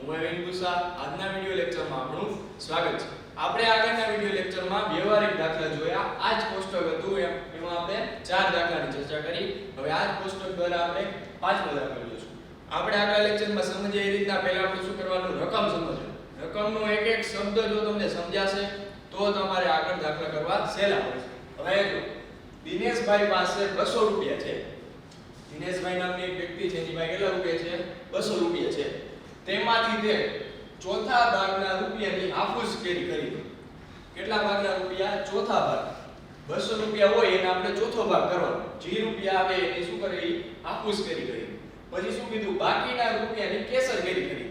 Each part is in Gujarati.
હું એવિન ગુસા આજના વિડિયો લેક્ચરમાં આપનું સ્વાગત છે। આપણે આગળના વિડિયો લેક્ચરમાં વ્યવહારિક દાખલા જોયા। આ જ કોષ્ટક હતું એમાં આપણે 4 દાખલાની ચર્ચા કરી। હવે આ જ કોષ્ટક દ્વારા આપણે 5મો દાખલો જોઈશું। આપણે આગલા લેક્ચરમાં સમજીએ એ રીતના પહેલા આપણે શું કરવાનું, રકમ સમજવાનું। રકમનો એક એક શબ્દ જો તમને સમજાશે તો તમારે આગળ દાખલા કરવા સહેલા પડશે। હવે જો દિનેશભાઈ પાસે 200 રૂપિયા છે। દિનેશભાઈ નામની એક વ્યક્તિ છે, એની પાસે કેટલા રૂપિયા છે? 200 રૂપિયા છે। તેમાંથી તે ચોથા ભાગના રૂપિયાની હાફુસકેરી કરી દે। કેટલા ભાગના રૂપિયા? ચોથા ભાગ। 200 રૂપિયા હોય એને આપણે ચોથો ભાગ કરવાનો। જે રૂપિયા આવે એની શું કરે? હાફુસકેરી કરી। પછી શું કીધું? બાકીના રૂપિયાની કેસરકેરી કરી।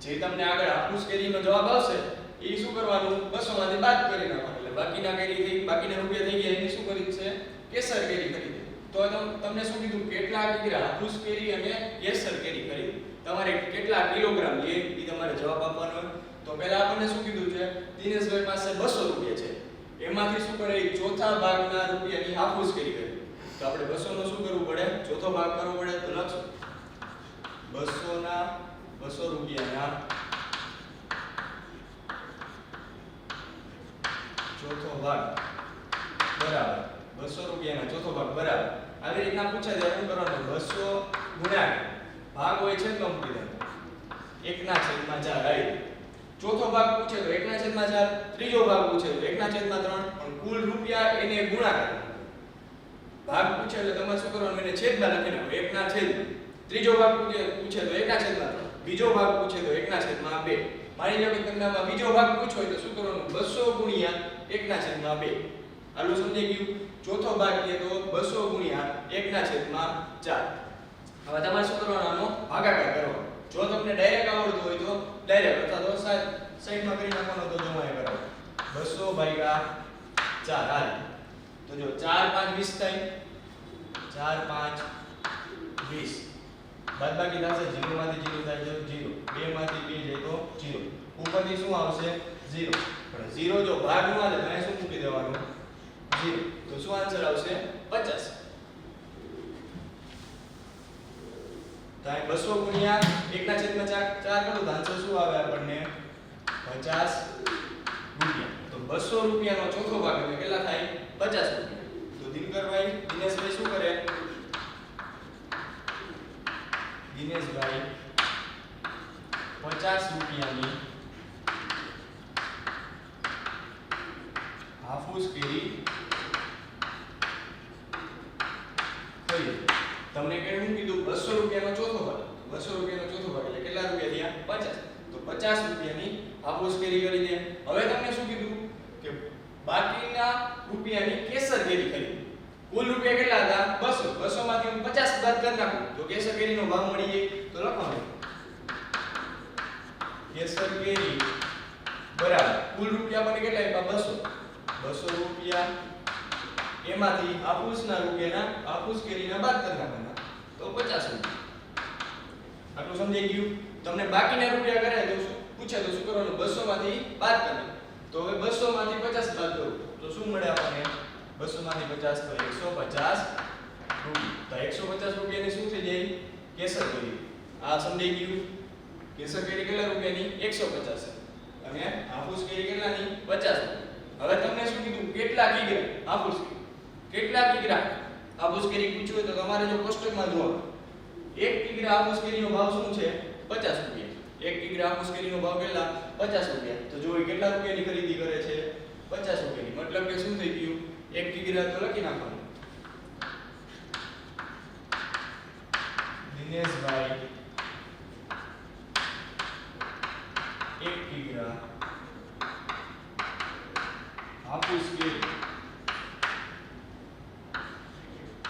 જે તમને આગળ હાફુસકેરીનો જવાબ આવશે એ શું કરવાનું? 200 માંથી બાદ કરી નાખવાનું। એટલે બાકીના કેરી થઈ, બાકીના રૂપિયા થઈ ગયા, એની શું કરી છે? કેસરકેરી કરી દે। તો તમને શું કીધું? કેટલા કિગ્રા હાફુસકેરી અને કેસરકેરી કરી। તમારે કેટલા કિલોગ્રામ લે એ તમારે જવાબ આપવાનો હોય। તો પહેલા આપણને શું કીધું છે? દિનેશભાઈ પાસે 200 રૂપિયા છે, એમાંથી શું કરે? ચોથા ભાગના રૂપિયાની હાફુસકેરી કરે। તો આપણે 200 નો શું કરવું પડે? ચોથો ભાગ કરવો પડે। તો લખો 200 રૂપિયાના ચોથો ભાગ બરાબર 200 રૂપિયાના ચોથો ભાગ બરાબર। આવી રીતના પૂછાય ત્યારે શું કરવાનું? 200 ગુણ્યા ભાગ હોય છે તો મૂકી દેવાનું 1/4 આવી। ચોથો ભાગ પૂછે તો 1/4, ત્રીજો ભાગ પૂછે તો 1/3, પણ કુલ રૂપિયા એને ગુણાકાર। ભાગ પૂછે એટલે તમારે શું કરવાનું? એને છેદમાં લખી નાખો 1/, ત્રીજો ભાગ પૂછે તો 1/3, બીજો ભાગ પૂછે તો 1/2। માની લો કે તમને આમાં બીજો ભાગ પૂછો તો શું કરવાનું? 200 ગુણ્યા 1/2। આલું સમજાઈ ગયું? ચોથો ભાગ લે તો 200 ગુણ્યા 1/4। હવે તમારે શું કરવાનો? આનો ભાગાકાર કરવાનો। જો તમને ડાયરેક્ટ આવડતું હોય તો ડાયરેક્ટ, અથવા તો સાઈડમાં કરી નાખવાનો તો જમાય કરો 200/4 હાલ। તો જો 4 5 20 થાય, 4 5 20 બાદબાકી થશે 0 માંથી 0 થાય તો 0, 2 માંથી 2 જાય તો 0, ઉપરથી શું આવશે? 0। પણ 0 જો ભાગમાં આવે તો અહીં શું મૂકી દેવાનું? 0। તો શું આન્સર આવશે? 50। તો અહીં 200 ગુણ્યા 1/4 કરું તો આન્સર શું આવે આપણને? 50 રૂપિયા। તો 200 રૂપિયાનો ચોથો ભાગ એટલે કેટલા થાય? 50 રૂપિયા। તો દિનેશભાઈ શું કરે? દિનેશભાઈ 50 રૂપિયાની હાફુસકેરી કરી। તમને કેવું કીધું? 200 રૂપિયાનો ચોથો ભાગ। 200 રૂપિયાનો ચોથો ભાગ એટલે કેટલા રૂપિયા થયા? 50। તો 50 રૂપિયાની હાફુસકેરી કરી દે। હવે તમને શું કીધું? કે બાકીના રૂપિયાની કેસરકેરી કરી। કુલ રૂપિયા કેટલા હતા? 200। 200 માંથી હું 50 બાદ કરી નાખું તો કેસરકેરીનો ભાગ મળી જાય। તો લખવાનું કેસરકેરી બરાબર કુલ રૂપિયા મને કેટલા આપ્યા? 200 રૂપિયા, એમાંથી હાફુસના રૂપિયાના હાફુસકેરીના બાદ કરી નાખવાના તો 50 રૂપિયા। આટલું સમજાઈ ગયું? તમને બાકીના રૂપિયા કરે તો શું પૂછે તો શું કરવાનું? 200 માંથી બાદ કરવાનું। તો હવે 200 માંથી 50 બાદ કરું તો શું મળે આપણને? 200 માંથી 50 તો 150 રૂપિયા। તો 150 રૂપિયાની શું થઈ જાય? કેસરકેરી। આ સમજાઈ ગયું? કેસરકેરી કેટલા રૂપિયાની? 150 અને હાફુસકેરી કેટલાની? 50 રૂપિયા। હવે તમને શું કીધું? કેટલા કિગ્રા હાફુસકેરી? કેટલા કિગ્રા હાફુસકેરી પૂછ્યું હોય તો તમારે જો કોષ્ટકમાં જોવાનું 1 કિગ્રા હાફુસકેરીનો ભાવ શું છે? 50 રૂપિયા। 1 કિગ્રા હાફુસકેરીનો ભાવ કેટલા? 50 રૂપિયા। તો જો એ કેટલા રૂપિયાની ખરીદી કરે છે? 50 રૂપિયાની। મતલબ કે શું થઈ ગયું? 1 કિગ્રા તો લખી નાખવાનું દિનેશભાઈ 1 કિગ્રા હાફુસકેરી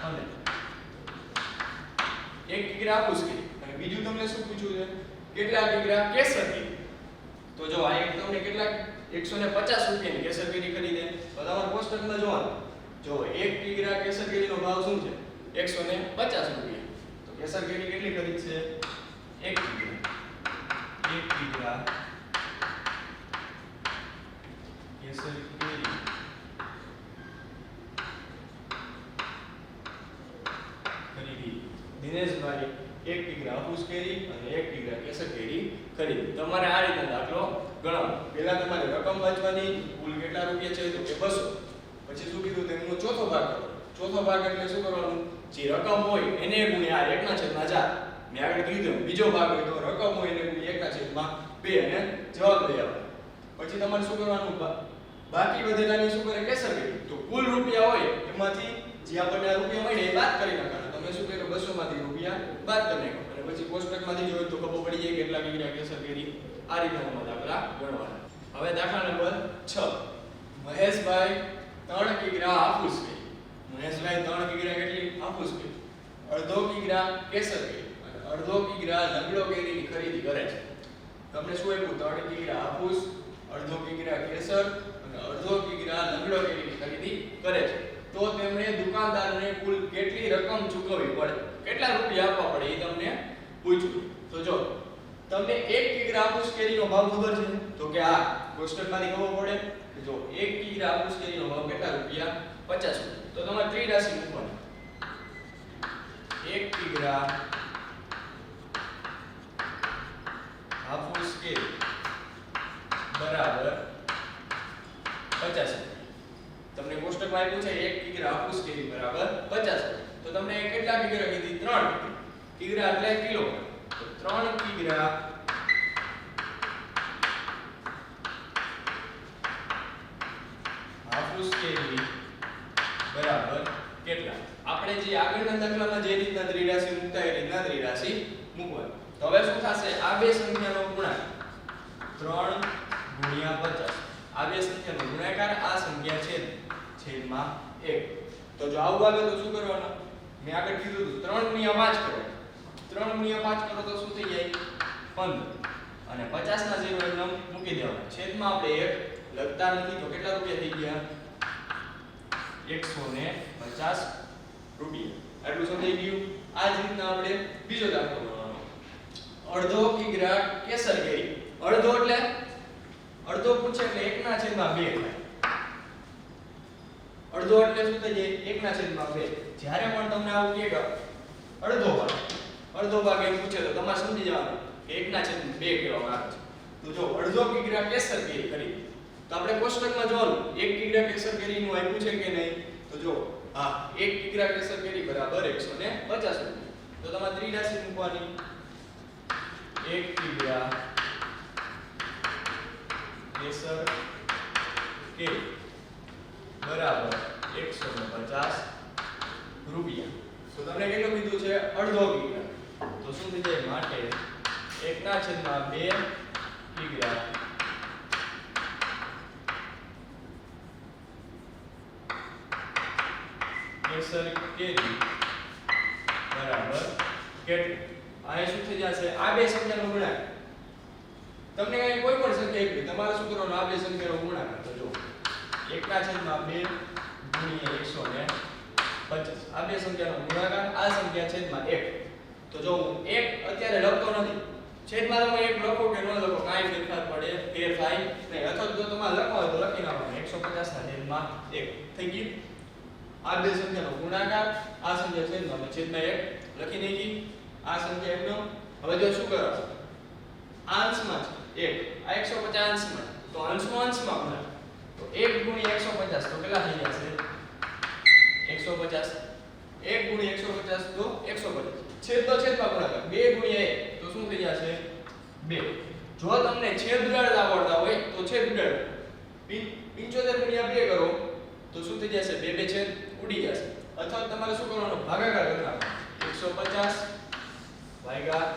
અને 1 કિગ્રા હાફુસકેરી, અને બીજું તમને શું પૂછ્યું છે? કેટલા કિગ્રા કેસરકેરી? તો જો આ એક તમને કેટલા 150 રૂપિયાની કેસરકેરી ખરીદે તો તમારે કોષ્ટકમાં જોવાનું। જો 1 કિગ્રા કેસરકેરીનો ભાવ શું છે? 150 રૂપિયા। તો કેસરકેરી કેટલી ખરીદ છે? 1 કિગ્રા કેસરકેરી ખરીદી। દિનેશભાઈ 1 કિગ્રા હાફુસકેરી અને 1 કિગ્રા કેસરકેરી ખરીદી. તમારે આ રીતનો દાખલો ગણવાનો. પહેલા તમારે રકમ વાંચવાની, કુલ કેટલા રૂપિયા છે તો કે 200. પછી શું કીધું તેમનો ચોથો ભાગ કરો. ચોથો ભાગ એટલે શું કરવાનું? જે રકમ હોય એને ગુણ્યા 1/4. મેં આગળ કીધું બીજો ભાગ હોય તો રકમ હોય એને ગુણ્યા 1/2 અને જવાબ લઈ આવવાનો. પછી તમારે શું કરવાનું? બાકી વધેલાની શું કરે? કેસર કરી. તો કુલ રૂપિયા હોય એમાંથી જે આપણને રૂપિયા મળે એ બાદ કરી નાખવાના. તમે શું કર્યું? 200 માંથી રૂપિયા બાદ કરી નાખો અને પછી કોષ્ટકમાંથી જોયું તો ખબર પડી જાય કેટલા કિગ્રા કેસર કરી. આ રીતના દાખલા ગણવાના. હવે દાખલા નંબર 6. મહેશભાઈ 3 કિગ્રા હાફૂસ કરી. મહેશભાઈ 3 કિગ્રા કેટલી હાફૂસ કરી? અડધો કિગ્રા કેસર કરી અને અડધો કિગ્રા લંગડો કેરીની ખરીદી કરે છે. તમને શું આપ્યું? 3 કિગ્રા હાફૂસ, અડધો કિગ્રા કેસર અને અડધો કિગ્રા લંગડો કેરીની ખરીદી કરે છે. તો તેમણે દુકાનદારને કુલ કેટલી રકમ ચૂકવવી પડે? કેટલા રૂપિયા આપવા પડે એ તમને પૂછ્યું. તો જો તમને 1 કિગ્રા હાફૂસ કેરીનો ભાવ ખબર છે તો કે આ કોષ્ટકમાંથી ખબર પડે કે જો 1 કિગ્રા હાફૂસ કેરીનો ભાવ કેટલા રૂપિયા? 50 રૂપિયા. તો તમારે ત્રિરાશિ મૂકવાની. 1 કિગ્રા હાફૂસ કેરી બરાબર 50 રૂપિયા. તમને કોષ્ટકમાં આપ્યું છે 1 કિગ્રા હાફૂસ કેરી બરાબર 50 રૂપિયા. તો તમને કેટલા કિગ્રા કીધી? 3 કિગ્રા એટલે કિલોગ્રામ. તો 3 કિગ્રા હાફૂસ કેરી બરાબર કેટલા? આપણે જે આગળના દાખલામાં જે રીતના ત્રિરાશિ મૂકતા એ રીતના ત્રિરાશિ મૂકવાની. તો હવે શું થશે? આ બે સંખ્યાનો ગુણાકાર 3 ગુણ્યા 50. આ બે સંખ્યાનો ગુણાકાર આ સંખ્યા છેદમાં 1. તો જો આવું આવે તો શું કરવાનું? મેં આગળ કીધું હતું 3 ગુણ્યા 5 કરો. 3 ગુણ્યા 5 કરો તો શું થઈ જાય? 15. અને 50 ના 0 એમ મૂકી દેવાના. છેદમાં આપણે 1 લખતા નથી તો કેટલા રૂપિયા થઈ ગયા? 150 રૂપિયા. આટલું સમજાઈ ગયું? આ જ રીતના આપણે બીજો દાખલો ગણવાનો. અડધો કિગ્રા કેસર કેરી. અડધો એટલે અડધો પૂછે એટલે 1/2 થાય. અડધો એટલે શું થઈ જાય? 1/2. જ્યારે પણ તમને આવું કહે કે અડધો ભાગ એમ પૂછે તો તમારે સમજી જવાનું કે 1/2 કહેવામાં આવે છે. તો જો અડધો કિગ્રા કેસર કેરી ખરીદી. તો આપણે કોષ્ટકમાં જોવાનું 1 કિગ્રા કેસર કેરીનું આપ્યું છે કે નહીં? તો જો હા 1 કિગ્રા કેસર કેરી બરાબર 150 રૂપિયા. તો તમારે ત્રિરાશિ મૂકવાની. 1 કિગ્રા કેસર કેરી બરાબર 150 રૂપિયા. તો તમને કેટલું કીધું છે? અડધો કિગ્રા. તો શું થઈ જાય? માટે 1/2 કિગ્રા કેસર કેરી બરાબર કેટલું? આ શું થઈ જશે? આ બે સંખ્યાનો ગુણાકાર. તમને કઈ કોઈ પણ સંખ્યા આપી તમારે શું કરવાનું? આ બે સંખ્યાનો ગુણાકાર. તો જો 1/2 ગુણ્યા 150. આ બે સંખ્યાનો ગુણાકાર. આ સંખ્યા છેદમાં 1. તો જો હું 1 અત્યારે લખતો નથી. છેદમાં તમે 1 લખો કે ન લખો કાઈ ફેર થાય નહીં. અથવા જો તમારે લખવા હોય તો લખી નાખવાનું 150 ના છેદમાં 1 થઈ ગયું. આ બે સંખ્યાનો ગુણાકાર. આ સંખ્યા છેદમાં 1 લખી નાખી. આ સંખ્યા એકનો. હવે જો શું કરો? અંશમાં છે 1. આ 150 અંશમાં. તો અંશમાં ગુણાકાર. તો 1 ગુણ્યા 150 તો કેટલા થઈ જશે? 150. 1 ગુણ્યા 150 તો 150. છેદમાં ગુણાકાર. 2 ગુણ્યા 1 તો શું થઈ જશે? 2. જો તમને છેદગળ આવડતા હોય તો છેદગળ 75 ગુણ્યા 2 કરો તો શું થઈ જશે? 2 છેદ ઉડી જશે. અથવા તમારે શું કરવાનું? ભાગાકાર કરવાનો. 150 ભાગ્યા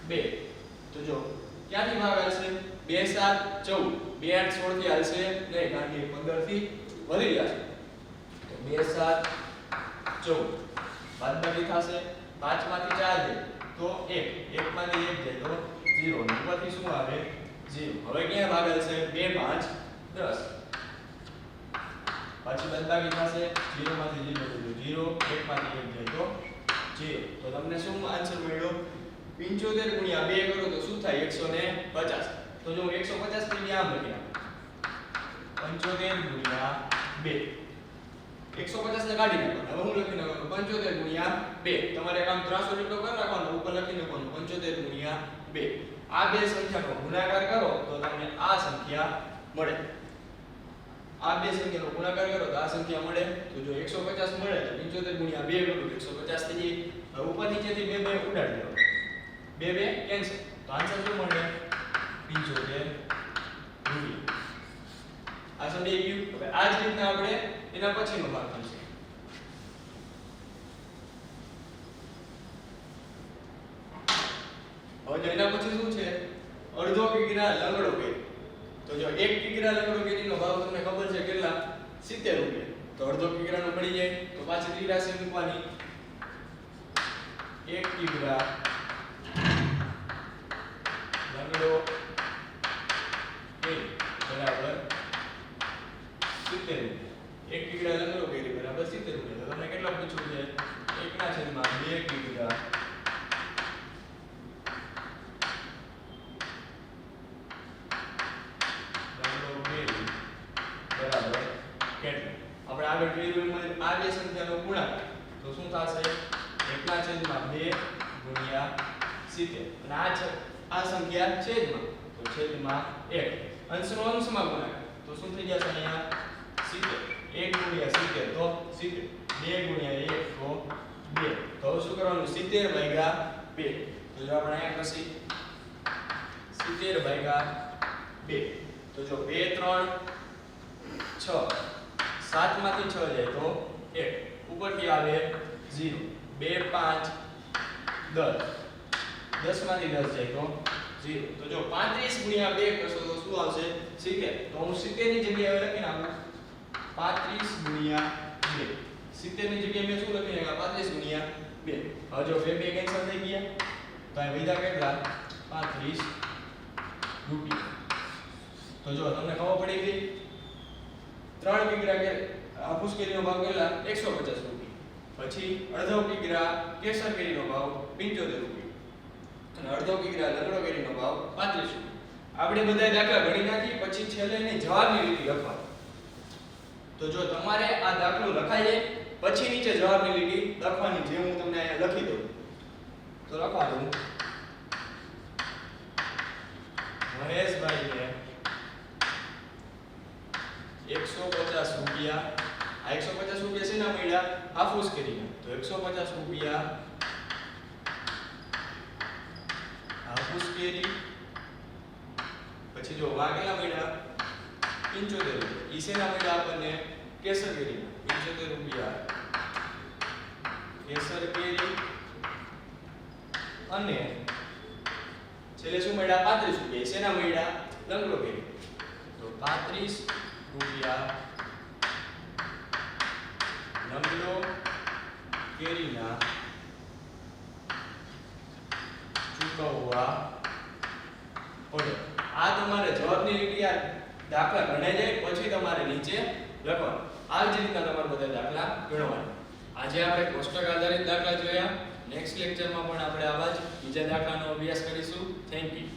2. તો જો ક્યાંથી ભાગ આવશે? 2 7 14. 2 8 16 થી આવશે નહીં કારણ કે 15 થી વધી જશે. તો 2 7 14 બાદબાકી થશે. 5 માંથી 4 જાય તો 1. 1 માંથી 1 જાય તો 0. ઉપરથી શું આવે? 0. હવે ક્યાં ભાગ આવશે? 2 5 10. પછી બાદબાકી થશે. 0 માંથી 0 તો 0. 1 માંથી 1 જાય તો 0. તો તમને શું આન્સર મળ્યો? 75 ગુણ્યા 2 કરો તો શું થાય? 150. તો જો 150 થી આમ લખી નાખો 75 ગુણ્યા 2. 150 ને કાઢી નાખો. હવે હું લખી નાખું 75 ગુણ્યા 2. તમારે કામ ત્રાસો લીટો કરી નાખવાનો. ઉપર લખી નાખવાનું 75 ગુણ્યા 2. આ બે સંખ્યાનો ગુણાકાર કરો તો તમને આ સંખ્યા મળે. આ બે સંખ્યાનો ગુણાકાર કરો તો આ સંખ્યા મળે. તો જો 150 મળે તો 75 ગુણ્યા 2 કરું 150 થઈ જાય. હવે ઉપર નીચેથી બે બે ઉડાડી દો. બે બે કેન્સલ. તો આન્સર શું મળે? 75 રૂપિયા. આ સમજાઈ ગયું? હવે આ જ રીતના આપણે એના પછીનો ભાગ કરીશું. હવે જો એના પછી શું છે? અડધો કિગ્રા લંગડો કેરી. તો જો 1 કિગ્રા લંગડો કેરીનો ભાવ તમને ખબર છે કેટલા? 70 રૂપિયા. તો અડધો કિગ્રાનો મળી જાય તો પાછી ત્રિરાશી મૂકવાની. 1 કિગ્રા લંગડો કેરી બરાબર 70 રૂપિયા. 1 કિગ્રા લંગડો કેરી બરાબર 70 રૂપિયા. તો તમને કેટલા પૂછ્યું છે? 1/2 કિગ્રા આગળ કર્યું આ બે સંખ્યાનો ગુણાકાર તો શું થશે? 1/2 ગુણ્યા 70 અને આ સંખ્યા છેદમાં તો છેદમાં 1 અંશનો અંશમાં ગુણાકાર તો શું થઈ જશે? અહીંયા 70 1 ગુણ્યા 70 તો 70 2 ગુણ્યા 1 તો 2. તો હવે શું કરવાનું? 70/2. તો જો આપણે અહીંયા કસી 70/2. તો જો 2 3 6 7 માંથી 6 જાય તો 1 ઉપરથી આવે 0 2 5 10 10 માંથી 10 જાય તો 0. તો જો 35 ગુણ્યા 2 કરશો તો શું આવશે? 70. તો હું 70 ની જગ્યાએ લખી નાખું 35 ગુણ્યા 2. 70 ની જગ્યાએ મેં શું લખી નાખ્યા? 35 ગુણ્યા 2. હવે જો 2 2 કેન્સલ થઈ ગયા તો અહીં વધ્યા કેટલા? 35 રૂપિયા. તો જો તમને ખબર પડી ગઈ 3 કિગ્રા કે હાફૂસ કેરીનો ભાવ કેટલા? 150 રૂપિયા. પછી અડધો કિગ્રા કેસર કેરીનો ભાવ 75 રૂપિયા અને અડધો કિગ્રા લંગડો કેરીનો ભાવ 35 રૂપિયા. આપણે બધા દાખલા ગણી નાખી પછી છેલ્લે એની જવાબની લીટી લખવાની. તો જો તમારે આ દાખલો લખાઈ જાય પછી નીચે જવાબની લીટી લખવાની જે હું તમને અહીંયા લખી દઉં. તો લખવા દઉં મહેશભાઈને 150 રૂપિયા. આ 150 રૂપિયા શેના મળ્યા? હાફૂસ કેરીના. તો 150 રૂપિયા હાફૂસ કેરી. પછી જો વા કેટલા મળ્યા? 75 રૂપિયા. ઈ શેના મળ્યા આપણને? કેસર કેરીના. 75 રૂપિયા કેસર કેરી અને છેલ્લે શું મળ્યા? 35 રૂપિયા. ઈ શેના મળ્યા? લંગડો કેરી. તો 35 રૂપિયા લંગડો કેરીના ચૂકવવા પડે. આ તમારે જવાબની લીટી આ દાખલા ગણાઈ જાય પછી તમારે નીચે લખવાનું. આ જ રીતના તમારે બધા દાખલા ગણવાના. આજે આપણે કોષ્ટક આધારિત દાખલા જોયા. નેક્સ્ટ લેક્ચરમાં પણ આપણે આવા જ બીજા દાખલાનો અભ્યાસ કરીશું. Thank you.